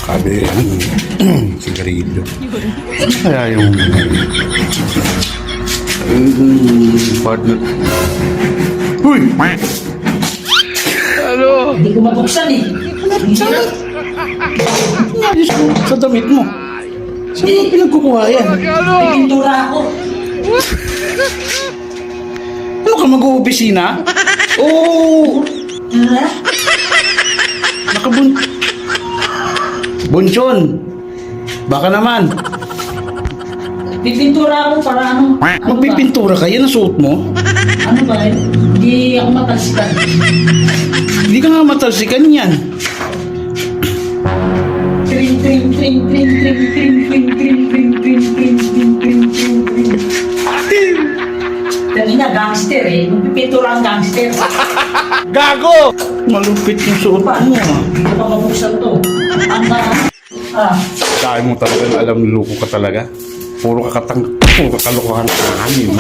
Sabi, sigarilyo. Kaya yung partner. Uy! Ano? Hindi ko mabuksan eh. Ayos ko sa damit mo. Saan mo pinagkukuha yan? May pintura ako. Ano ka mag-uopisina? Oo! Ha? Nakabun... Bunchon! Baka naman. May pintura ako para ano? Magpipintura ka, yan ang suot mo. Ano ba eh? Hindi ako matalsikan. Hindi ka nga matalsikan yan. Trim, trim, trim, trim, trim, trim, trim, trim, trim, trim, trim, trim, trim, trim, trim. Dali na, gangster eh. Magpipintura ang gangster. Gago! Malupit yung suot mo. Hindi ko mabuksan to. Dahil mo talaga alam, luko ka talaga. Puro kalokohan ka mo.